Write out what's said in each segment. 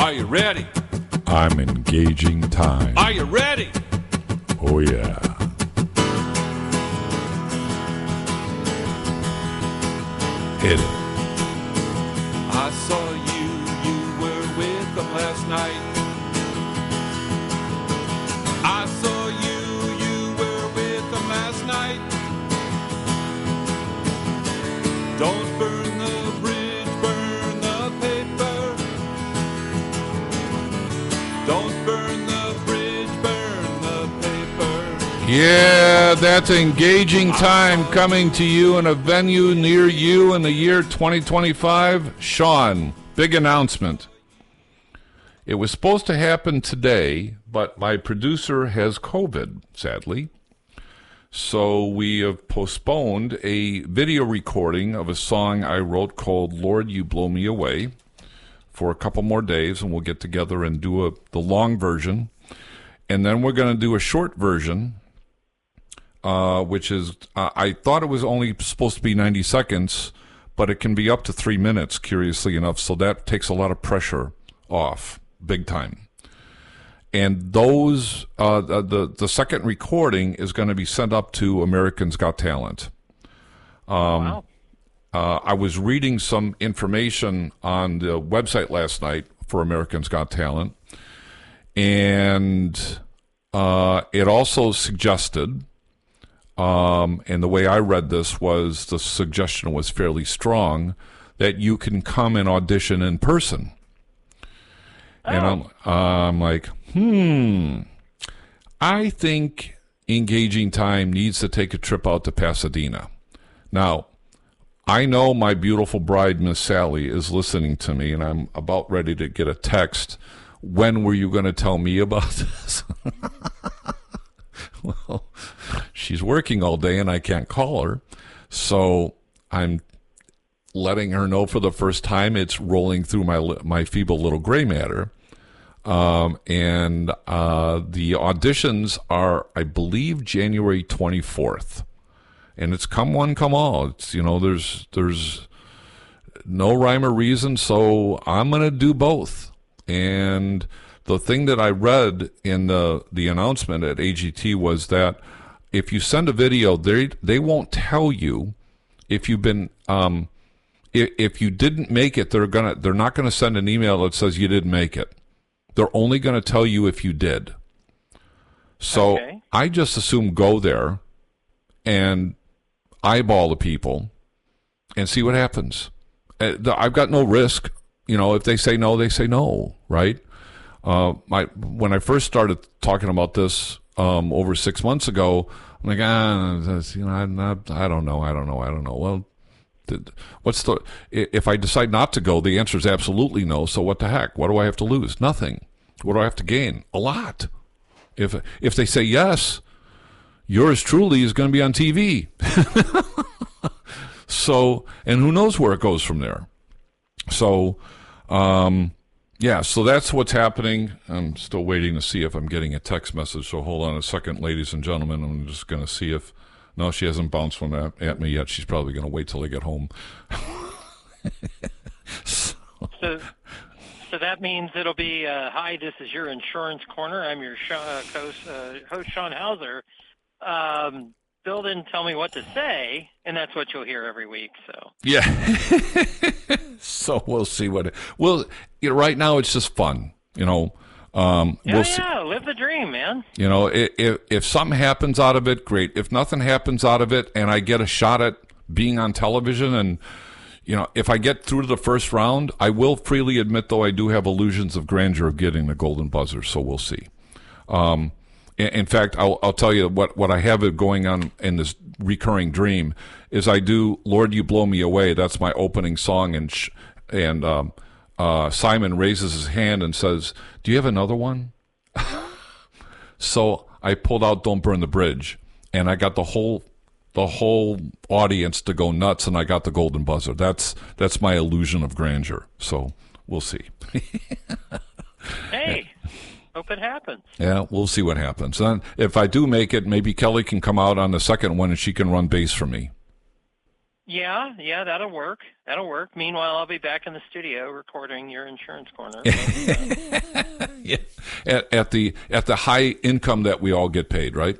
Are you ready? I'm engaging time. Are you ready? Oh, yeah. Hit it. I saw you were with them last night. I saw you were with them last night. Don't burn the bridge, burn the paper. Don't burn the bridge, burn the paper. Yeah, that's engaging time coming to you in a venue near you in the year 2025. Sean, big announcement. It was supposed to happen today, but my producer has COVID, sadly. So we have postponed a video recording of a song I wrote called Lord, You Blow Me Away for a couple more days, and we'll get together and do the long version. And then we're going to do a short version, which is, I thought it was only supposed to be 90 seconds, but it can be up to 3 minutes, curiously enough. So that takes a lot of pressure off, big time. And those, the second recording is going to be sent up to Americans Got Talent. Wow. I was reading some information on the website last night for Americans Got Talent, and it also suggested, and the way I read this was the suggestion was fairly strong, that you can come and audition in person. And I'm like, I think Engaging Time needs to take a trip out to Pasadena. Now, I know my beautiful bride, Miss Sally, is listening to me, and I'm about ready to get a text. When were you going to tell me about this? Well, she's working all day, and I can't call her. So I'm letting her know for the first time it's rolling through my feeble little gray matter. And the auditions are, I believe, January 24th. And it's come one, come all. It's, there's no rhyme or reason, so I'm going to do both. And the thing that I read in the announcement at AGT was that if you send a video, they won't tell you if you've been if you didn't make it. They're not gonna send an email that says you didn't make it. They're only going to tell you if you did. So Okay. I just assume go there and eyeball the people and see what happens. I've got no risk. If they say no, they say no, right? When I first started talking about this over 6 months ago, I'm like, I don't know. Well, if I decide not to go, the answer is absolutely no. So what the heck? What do I have to lose? Nothing. What do I have to gain? A lot. If they say yes, yours truly is going to be on TV. So, and who knows where it goes from there. So, so that's what's happening. I'm still waiting to see if I'm getting a text message. So hold on a second, ladies and gentlemen. I'm just going to see if. No, she hasn't bounced one at me yet. She's probably going to wait till I get home. So that means it'll be, hi, this is your insurance corner. I'm your host, Sean Hauser. Bill didn't tell me what to say, and that's what you'll hear every week. So yeah. So we'll see right now it's just fun, we'll see. Live the dream, man. If something happens out of it, great. If nothing happens out of it and I get a shot at being on television and, if I get through to the first round, I will freely admit, though, I do have illusions of grandeur of getting the golden buzzer, so we'll see. In fact, I'll tell you what I have going on in this recurring dream is I do Lord, You Blow Me Away. That's my opening song, and Simon raises his hand and says, do you have another one? So I pulled out Don't Burn the Bridge, and I got the whole audience to go nuts, and I got the golden buzzer. That's my illusion of grandeur. So we'll see. Hey, hope it happens. Yeah, we'll see what happens. And if I do make it, maybe Kelly can come out on the second one and she can run bass for me. Yeah, that'll work. That'll work. Meanwhile, I'll be back in the studio recording your insurance corner. Yeah. At the high income that we all get paid, right?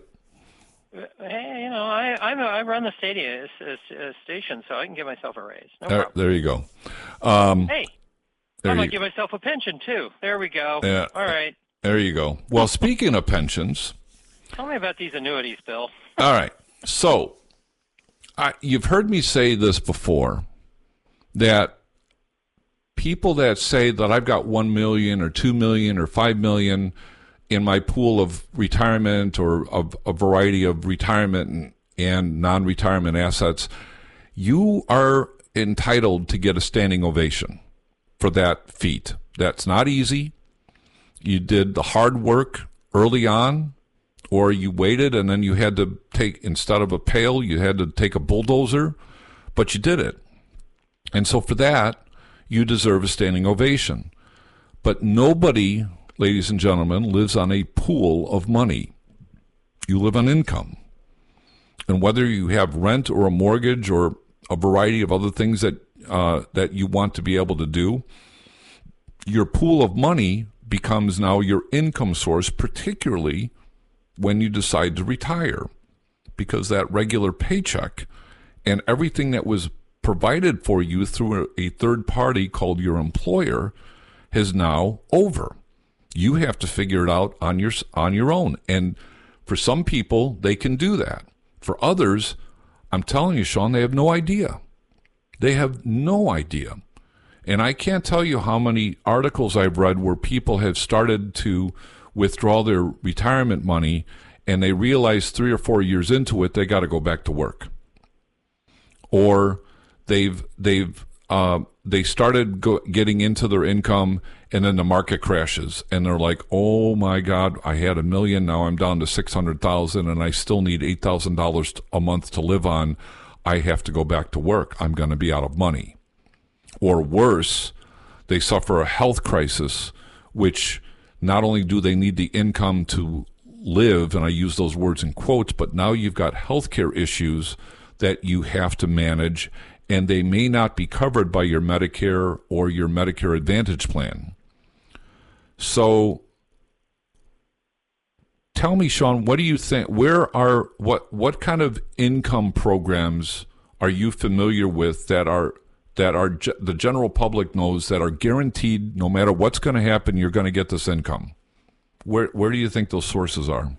Hey, I run the station, so I can give myself a raise. No problem. There you go. Hey, I might give myself a pension too. There we go. Yeah. All right. There you go. Well, speaking of pensions, tell me about these annuities, Bill. All right. So, you've heard me say this before, that people that say that I've got 1 million or 2 million or 5 million in my pool of retirement or of a variety of retirement and non-retirement assets, you are entitled to get a standing ovation for that feat. That's not easy. You did the hard work early on, or you waited and then you had to take, instead of a pail, you had to take a bulldozer, but you did it. And so for that, you deserve a standing ovation. But nobody, ladies and gentlemen, lives on a pool of money. You live on income. And whether you have rent or a mortgage or a variety of other things that you want to be able to do, your pool of money becomes now your income source, particularly when you decide to retire, because that regular paycheck and everything that was provided for you through a third party called your employer is now over. You have to figure it out on your own. And for some people, they can do that. For others, I'm telling you, Sean, they have no idea. They have no idea. And I can't tell you how many articles I've read where people have started to withdraw their retirement money and they realize 3 or 4 years into it, they got to go back to work. Or they started getting into their income and then the market crashes and they're like, oh my God, I had $1 million, now I'm down to $600,000 and I still need $8,000 a month to live on. I have to go back to work. I'm going to be out of money. Or worse, they suffer a health crisis, which not only do they need the income to live, and I use those words in quotes, but now you've got healthcare issues that you have to manage, and they may not be covered by your Medicare or your Medicare Advantage plan. So tell me, Sean, what do you think? What kind of income programs are you familiar with that the general public knows that are guaranteed no matter what's going to happen, you're going to get this income? Where do you think those sources are?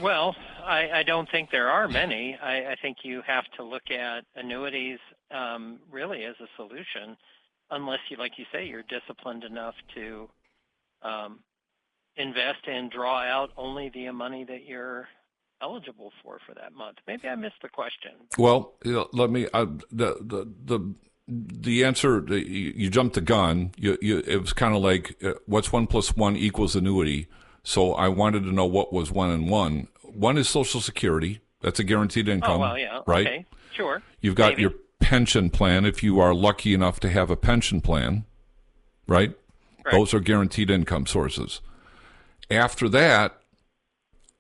Well, I don't think there are many. I think you have to look at annuities really as a solution, unless you, like you say, you're disciplined enough to invest and draw out only the money that you're eligible for that month. Maybe I missed the question. Well, let me the answer, you jumped the gun. It was kind of like what's 1 + 1 = annuity. So I wanted to know what was 1 and 1. 1 is Social Security. That's a guaranteed income. Oh, well, yeah. Right? Okay. Sure. You've got your pension plan if you are lucky enough to have a pension plan, right? Correct. Those are guaranteed income sources. After that,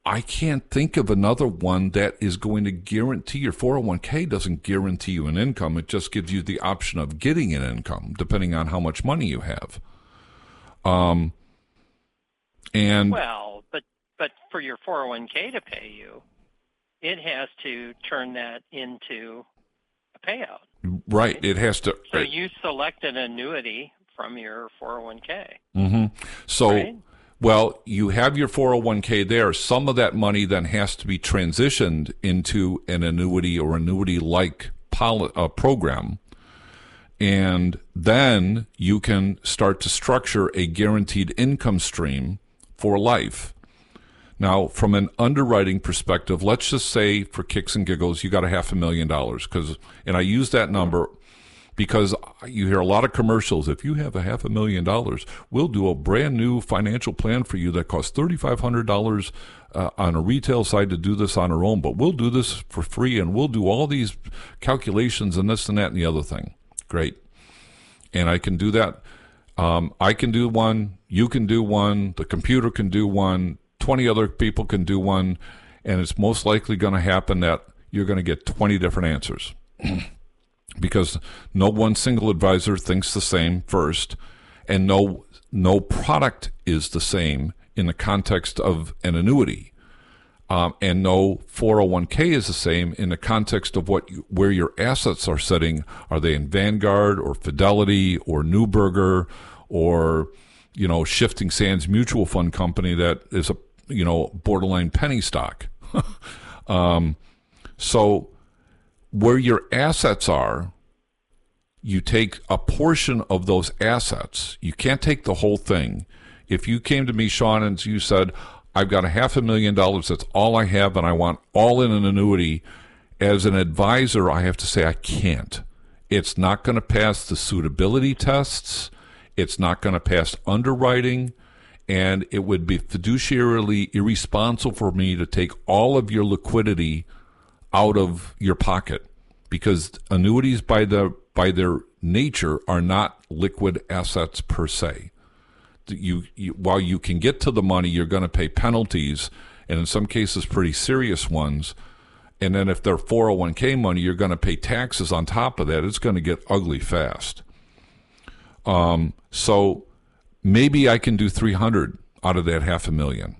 I can't think of another one that is going to guarantee. Your 401k doesn't guarantee you an income. It just gives you the option of getting an income depending on how much money you have. And well, but for your 401k to pay you, it has to turn that into a payout. Right. It has to. So you select an annuity from your 401k. Mm-hmm. So. Right? Well, you have your 401k there. Some of that money then has to be transitioned into an annuity or annuity-like program. And then you can start to structure a guaranteed income stream for life. Now, from an underwriting perspective, let's just say for kicks and giggles, you got $500,000 and I use that number because you hear a lot of commercials. If you have $500,000, we'll do a brand new financial plan for you that costs $3,500 on a retail side to do this on our own, but we'll do this for free and we'll do all these calculations and this and that and the other thing. Great. And I can do that. I can do one. You can do one. The computer can do one. 20 other people can do one. And it's most likely going to happen that you're going to get 20 different answers because no one single advisor thinks the same first, and no product is the same in the context of an annuity. And no 401k is the same in the context of where your assets are sitting. Are they in Vanguard or Fidelity or Neuberger or, Shifting Sands Mutual Fund Company that is a, borderline penny stock? So where your assets are, you take a portion of those assets. You can't take the whole thing. If you came to me, Sean, and you said, I've got $500,000, that's all I have, and I want all in an annuity, as an advisor, I have to say I can't. It's not going to pass the suitability tests. It's not going to pass underwriting. And it would be fiduciarily irresponsible for me to take all of your liquidity out of your pocket, because annuities by their nature are not liquid assets per se. While you can get to the money, you're going to pay penalties, and in some cases pretty serious ones. And then if they're 401k money, you're going to pay taxes on top of that. It's going to get ugly fast. So maybe I can do 300 out of that $500,000,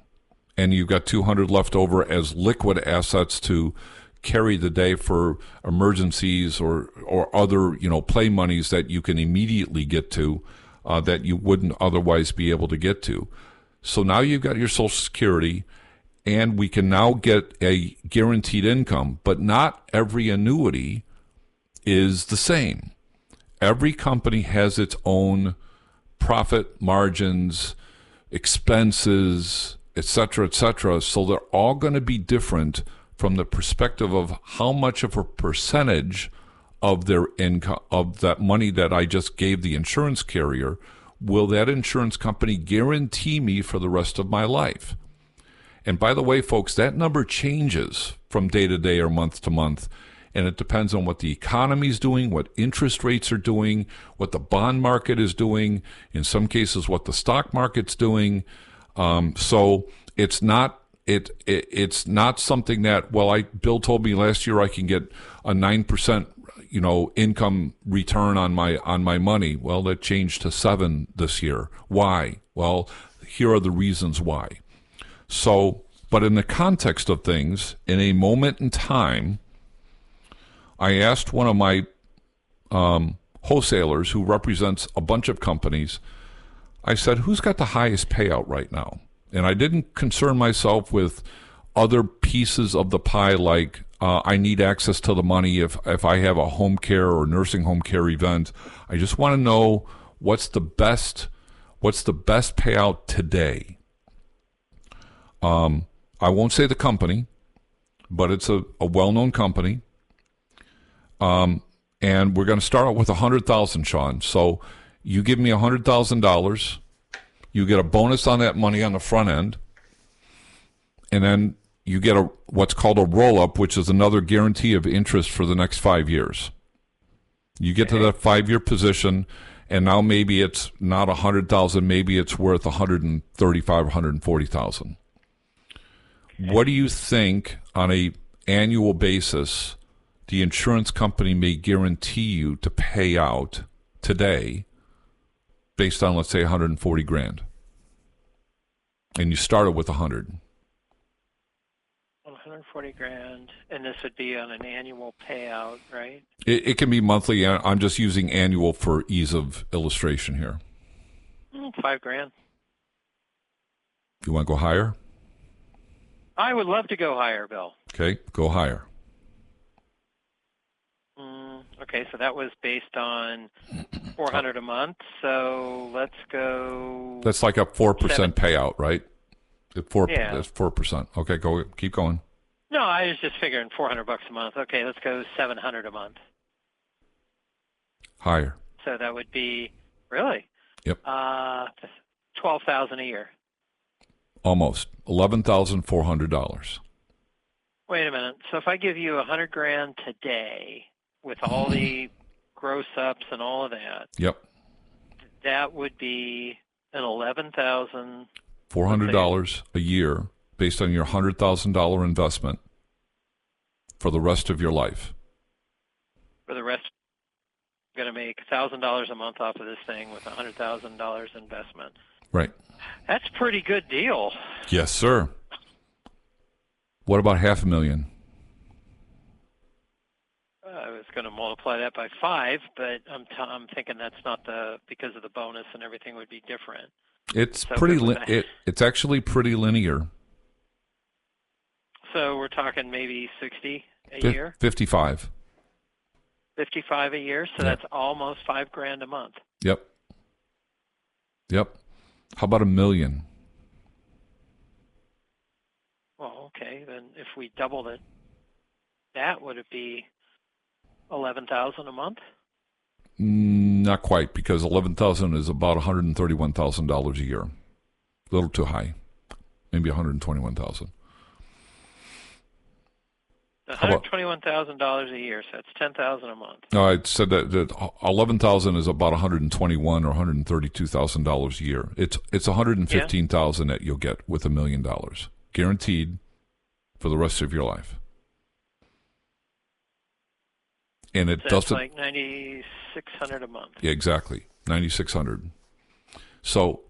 and you've got 200 left over as liquid assets to carry the day for emergencies or other play monies that you can immediately get to. That you wouldn't otherwise be able to get to. So now you've got your Social Security, and we can now get a guaranteed income, but not every annuity is the same. Every company has its own profit margins, expenses, et cetera, so they're all going to be different from the perspective of how much of a percentage of their income, of that money that I just gave the insurance carrier, will that insurance company guarantee me for the rest of my life? And by the way, folks, that number changes from day to day or month to month, and it depends on what the economy is doing, what interest rates are doing, what the bond market is doing, in some cases what the stock market's doing. So it's not something that, Bill told me last year I can get a 9% income return on my money. Well, that changed to 7 this year. Why? Well, here are the reasons why. So, but in the context of things, in a moment in time, I asked one of my wholesalers who represents a bunch of companies, I said, who's got the highest payout right now? And I didn't concern myself with other pieces of the pie like I need access to the money if I have a home care or nursing home care event. I just want to know what's the best payout today. I won't say the company, but it's a well-known company. And we're going to start out with $100,000, Sean. So you give me $100,000, you get a bonus on that money on the front end, and then you get what's called a roll-up, which is another guarantee of interest for the next 5 years. You get to that 5-year position, and now maybe it's not $100,000, maybe it's worth $135,000 or $140,000. What do you think on a annual basis the insurance company may guarantee you to pay out today based on, let's say, $140,000? And you started with 100. $140,000, and this would be on an annual payout, right? It can be monthly. I'm just using annual for ease of illustration here. $5,000. You want to go higher? I would love to go higher, Bill. Okay, go higher. Okay, so that was based on $400 a month. So let's go. That's like a 4% payout, right? That's 4%. Okay, keep going. No, I was just figuring $400 a month. Okay, let's go $700 a month. Higher. So that would be really. Yep. $12,000 a year. Almost $11,400. Wait a minute. So if I give you $100,000 today, with all the gross ups and all of that, yep, that would be an $11,400 a year based on your $100,000 investment. for the rest of your life. For the rest, I'm going to make $1,000 a month off of this thing with $100,000 investment. Right. That's a pretty good deal. Yes, sir. What about $500,000? I was going to multiply that by 5, but I'm thinking that's not because of the bonus and everything would be different. It's so pretty. It's actually pretty linear. So we're talking maybe 60 a year. 55. 55 a year. So that's almost $5,000 a month. Yep. How about $1 million? Well, okay. Then if we doubled it, would it be $11,000 a month? Not quite, because $11,000 is about $131,000 a year. A little too high. Maybe $121,000. $121,000 a year, so that's $10,000 a month. No, I said that $11,000 is about $121,000 or $132,000 a year. It's $115,000 that you'll get with $1 million, guaranteed for the rest of your life. And it doesn't like $9,600 a month. Yeah, exactly, $9,600. So,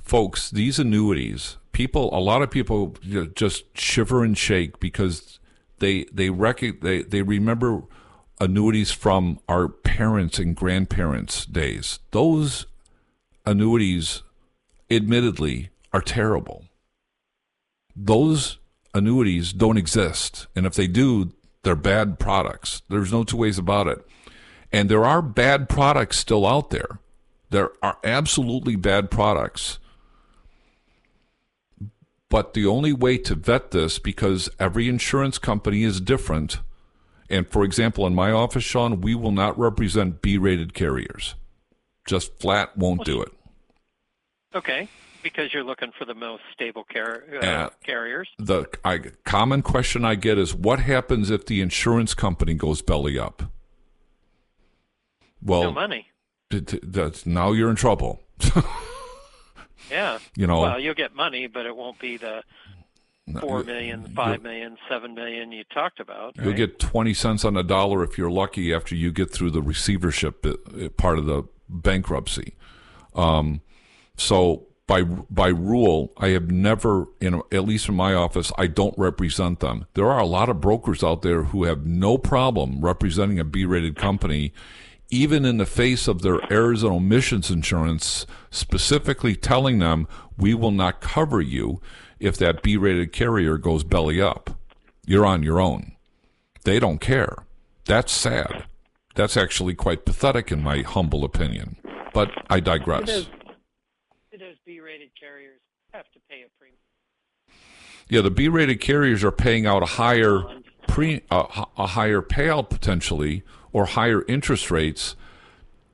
folks, these annuities, a lot of people just shiver and shake because they remember annuities from our parents' and grandparents' days. Those annuities, admittedly, are terrible. Those annuities don't exist, and if they do, they're bad products. There's no two ways about it. And there are bad products still out there. There are absolutely bad products. But the only way to vet this, because every insurance company is different, and for example, in my office, Sean, we will not represent B-rated carriers. Just flat won't do it. Okay, because you're looking for the most stable carriers. The common question I get is, what happens if the insurance company goes belly up? Well, no money. Now you're in trouble. Yeah. Well, you'll get money, but it won't be the $4 million, $5 million, $7 million you talked about. Right? You'll get 20 cents on the dollar if you're lucky after you get through the receivership part of the bankruptcy. So by rule, I have never, at least in my office, I don't represent them. There are a lot of brokers out there who have no problem representing a B-rated company, even in the face of their errors and omissions insurance, specifically telling them, we will not cover you if that B-rated carrier goes belly up. You're on your own. They don't care. That's sad. That's actually quite pathetic in my humble opinion. But I digress. Those B-rated carriers have to pay a premium. Yeah, the B-rated carriers are paying out a higher payout potentially, or higher interest rates,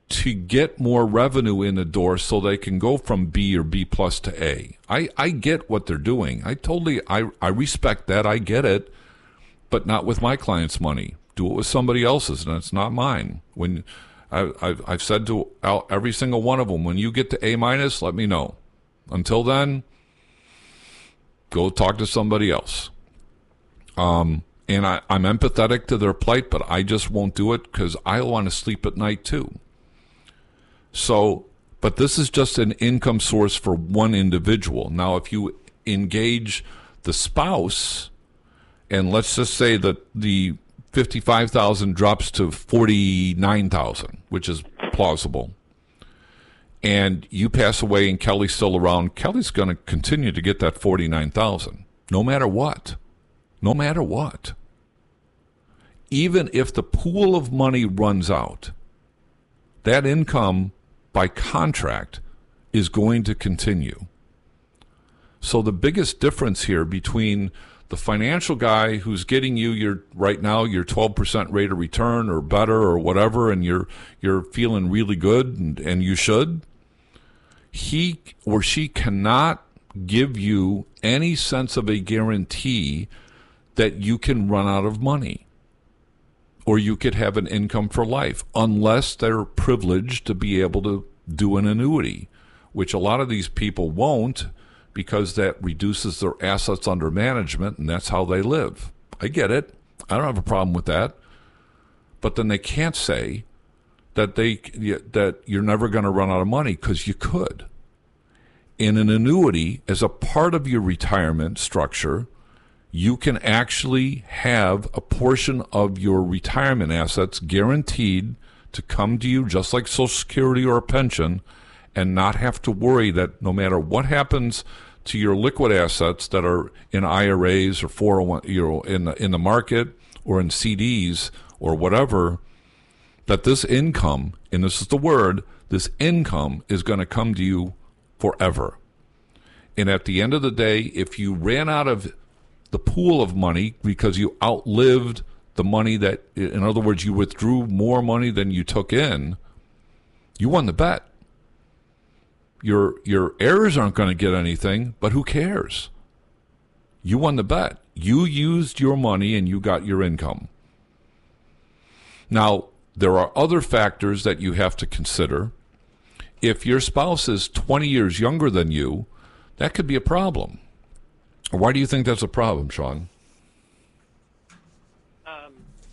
to get more revenue in the door so they can go from B or B plus to A. I get what they're doing. I respect that. I get it, but not with my clients' money. Do it with somebody else's, and it's not mine. When I've said to every single one of them, when you get to A minus, let me know. Until then, go talk to somebody else. And I'm empathetic to their plight, but I just won't do it because I want to sleep at night too. So, but this is just an income source for one individual. Now, if you engage the spouse, and let's just say that the $55,000 drops to $49,000, which is plausible, and you pass away and Kelly's still around, Kelly's going to continue to get that $49,000, no matter what. No matter what. Even if the pool of money runs out, that income by contract is going to continue. So the biggest difference here between the financial guy who's getting you right now your 12% rate of return or better or whatever, and you're feeling really good, and you should, he or she cannot give you any sense of a guarantee that you can run out of money or you could have an income for life, unless they're privileged to be able to do an annuity, which a lot of these people won't, because that reduces their assets under management, and that's how they live. I get it. I don't have a problem with that. But then they can't say that you're never going to run out of money, because you could. In an annuity, as a part of your retirement structure, you can actually have a portion of your retirement assets guaranteed to come to you just like Social Security or a pension, and not have to worry that no matter what happens to your liquid assets that are in IRAs or 401, in the market or in CDs or whatever, that this income, and this is the word, this income is going to come to you forever. And at the end of the day, if you ran out of the pool of money because you outlived the money that, in other words, you withdrew more money than you took in, you won the bet. Your heirs aren't going to get anything, but who cares? You won the bet. You used your money and you got your income. Now, there are other factors that you have to consider. If your spouse is 20 years younger than you, that could be a problem. Why do you think that's a problem, Sean?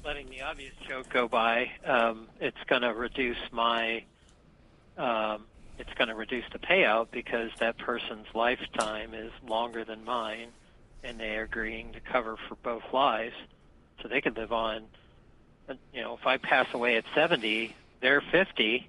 Letting the obvious joke go by, it's going to reduce it's going to reduce the payout because that person's lifetime is longer than mine, and they are agreeing to cover for both lives, so they could live on. If I pass away at 70, they're 50.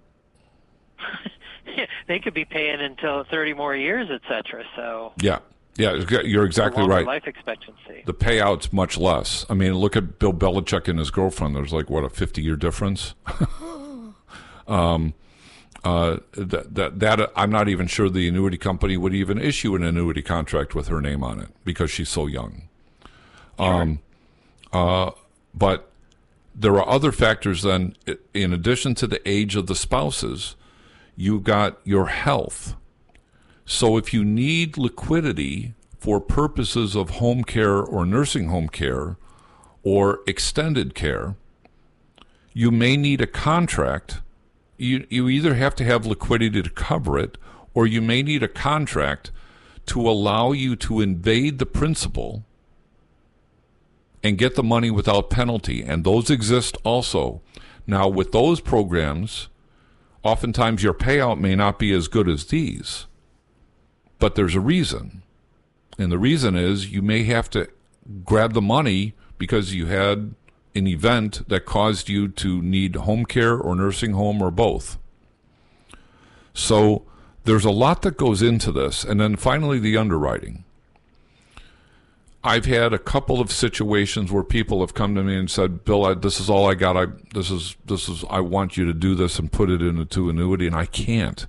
They could be paying until 30 more years, etc. So yeah, you're exactly right. Life expectancy. The payout's much less. I mean, look at Bill Belichick and his girlfriend. There's like, what, a 50-year difference? That I'm not even sure the annuity company would even issue an annuity contract with her name on it because she's so young. Sure. But there are other factors then, in addition to the age of the spouses. You got your health. So if you need liquidity for purposes of home care or nursing home care or extended care, you may need a contract. You either have to have liquidity to cover it, or you may need a contract to allow you to invade the principal and get the money without penalty. And those exist also. Now, with those programs, oftentimes your payout may not be as good as these, but there's a reason. And the reason is you may have to grab the money because you had an event that caused you to need home care or nursing home or both. So there's a lot that goes into this. And then finally, the underwriting. I've had a couple of situations where people have come to me and said, Bill, this is all I got. I want you to do this and put it into annuity, and I can't.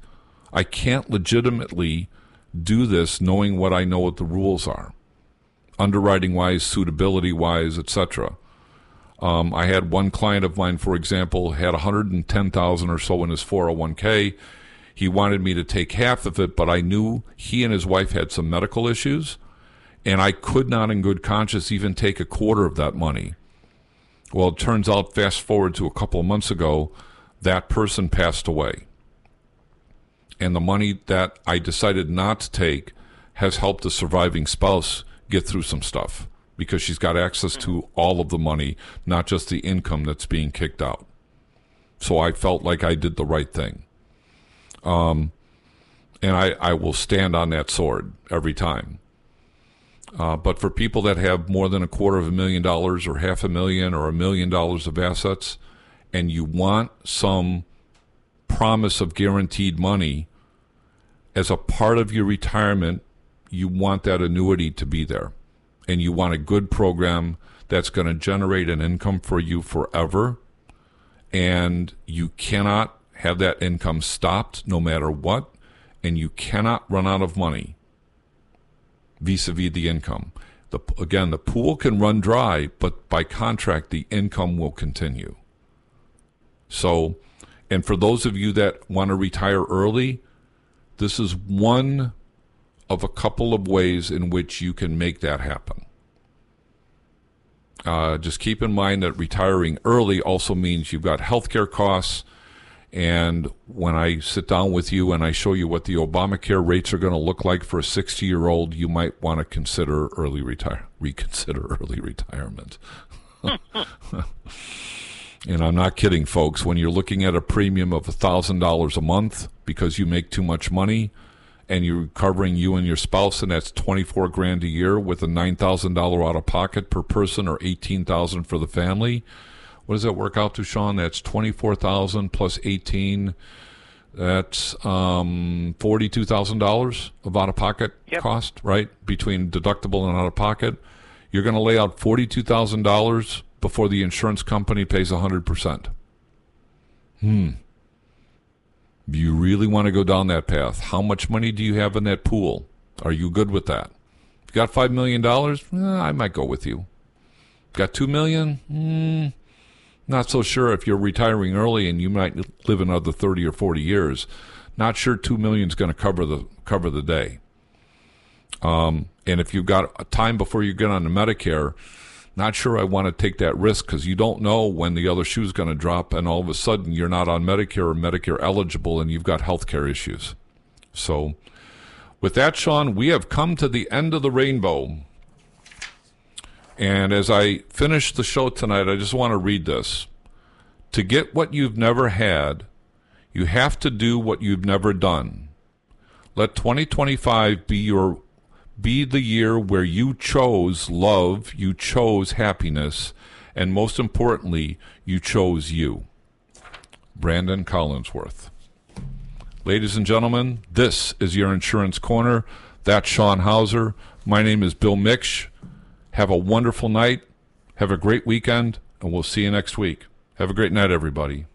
I can't legitimately do this knowing what I know what the rules are, underwriting-wise, suitability-wise, etc. I had one client of mine, for example, had $110,000 or so in his 401k. He wanted me to take half of it, but I knew he and his wife had some medical issues, and I could not in good conscience even take a quarter of that money. Well, it turns out, fast forward to a couple of months ago, that person passed away. And the money that I decided not to take has helped the surviving spouse get through some stuff because she's got access to all of the money, not just the income that's being kicked out. So I felt like I did the right thing. And I will stand on that sword every time. But for people that have more than $250,000 or $500,000 or $1 million of assets, and you want some promise of guaranteed money as a part of your retirement, you want that annuity to be there. And you want a good program that's going to generate an income for you forever. And you cannot have that income stopped no matter what. And you cannot run out of money vis-a-vis the income. Again, the pool can run dry, but by contract, the income will continue. So, and for those of you that want to retire early, this is one of a couple of ways in which you can make that happen. Just keep in mind that retiring early also means you've got healthcare costs. And when I sit down with you and I show you what the Obamacare rates are going to look like for a 60-year-old, you might want to reconsider early retirement. And I'm not kidding, folks. When you're looking at a premium of $1,000 a month because you make too much money and you're covering you and your spouse, and that's $24,000 a year with a $9,000 out of pocket per person, or $18,000 for the family. What does that work out to, Sean? That's $24,000 plus 18. That's $42,000 of out of pocket cost, right? Between deductible and out of pocket, you're going to lay out $42,000 before the insurance company pays 100%. You really want to go down that path? How much money do you have in that pool? Are you good with that? You got $5 million? I might go with you. Got $2 million? Not so sure if you're retiring early and you might live another 30 or 40 years. Not sure $2 million is going to cover the day. And if you've got a time before you get on the Medicare, not sure I want to take that risk, because you don't know when the other shoe is going to drop and all of a sudden you're not on Medicare or Medicare eligible and you've got health care issues. So with that, Sean, we have come to the end of the rainbow. And as I finish the show tonight, I just want to read this. To get what you've never had, you have to do what you've never done. Let 2025 be the year where you chose love, you chose happiness, and most importantly, you chose you. Brandon Collinsworth. Ladies and gentlemen, this is your Insurance Corner. That's Sean Hauser. My name is Bill Miksch. Have a wonderful night. Have a great weekend, and we'll see you next week. Have a great night, everybody.